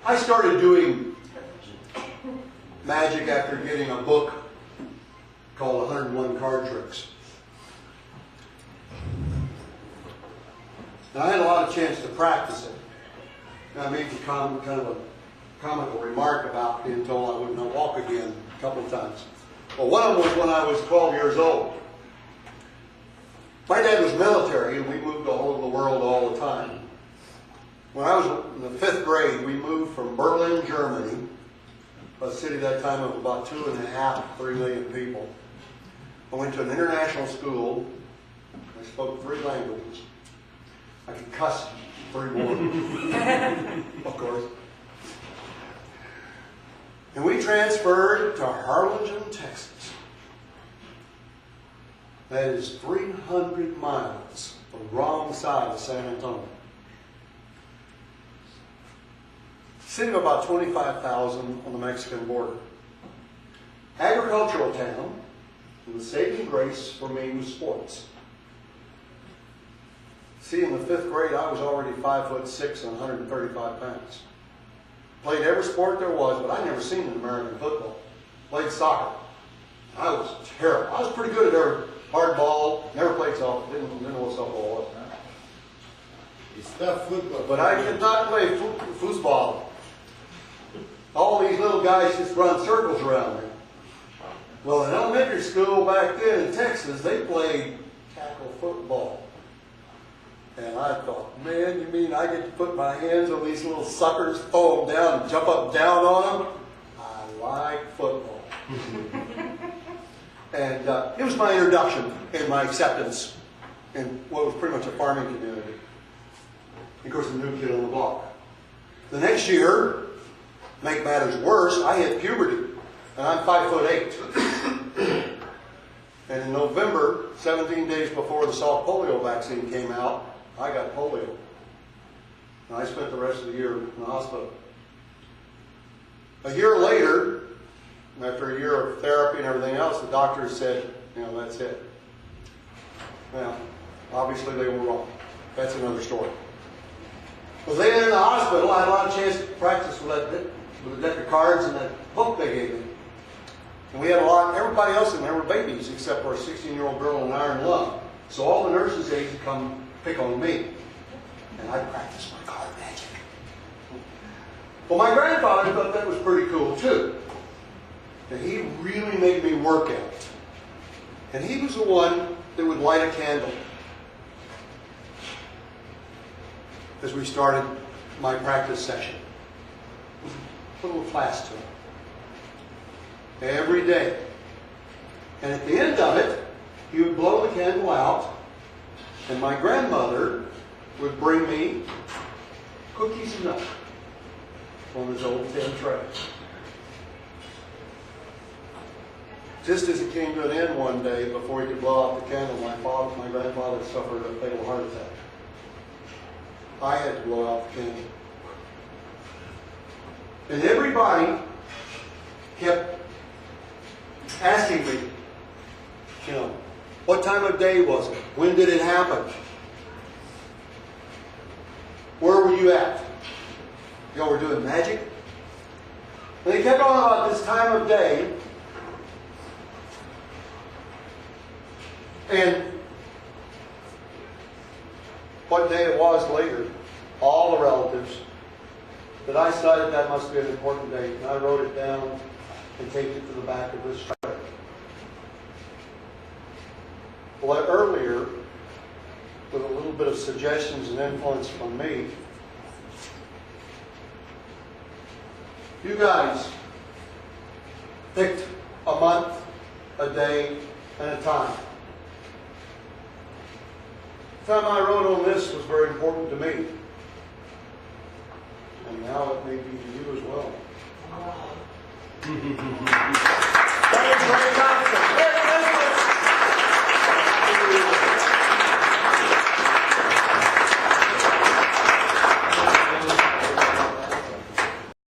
I started doing magic after getting a book called 101 Card Tricks. And I had a lot of chance to practice it. And I made kind of a comical remark about being told I would not walk again a couple of times. Well, one of them was when I was 12 years old. My dad was military, and we moved all over the world all the time. When I was in the 5th grade, we moved from Berlin, Germany, a city at that time of about 2.5, 3 million people. I went to an international school. I spoke 3 languages. I could cuss 3 more, of course. And we transferred to Harlingen, Texas. That is 300 miles the wrong side of San Antonio. City of about 25,000 on the Mexican border. Agricultural town, and the saving grace for me was sports. See, in the 5th grade, I was already 5'6" and 135 pounds. Played every sport there was, but I never seen an American football. Played soccer. I was terrible. I was pretty good at every hardball. Never played softball. Didn't know what softball was. It's not football. But I could not play foosball. All these little guys just run circles around me. Well, in elementary school back then in Texas, they played tackle football. And I thought, man, you mean I get to put my hands on these little suckers, throw them down, and jump up down on them? I like football. And it was my introduction and my acceptance in what was pretty much a farming community. Of course, the new kid on the block. The next year, make matters worse, I hit puberty, and I'm 5'8". And in November, 17 days before the Salk polio vaccine came out, I got polio. And I spent the rest of the year in the hospital. A year later, after a year of therapy and everything else, the doctors said, that's it. Now, obviously they were wrong. That's another story. Well, then in the hospital, I had a lot of chance to practice with the deck of cards and that book they gave me. And we had everybody else in there were babies except for a 16-year-old girl with an iron lung. So all the nurses' aides would come pick on me. And I practiced my card magic. Well, my grandfather thought that was pretty cool too. And he really made me work out. And he was the one that would light a candle as we started my practice session. Put a little class to it. Every day. And at the end of it, he would blow the candle out, and my grandmother would bring me cookies and milk on this old tin tray. Just as it came to an end one day, before he could blow out the candle, my grandfather suffered a fatal heart attack. I had to blow out the candle. And everybody kept asking me, what time of day was it? When did it happen? Where were you at? Y'all were doing magic? And they kept on about this time of day. And what day it was later, all the relatives, that I decided that must be an important date. And I wrote it down and taped it to the back of this tray. Well, earlier, with a little bit of suggestions and influence from me, you guys picked a month, a day, and a time. The time I wrote on this was very important to me. And now it may be to you as well.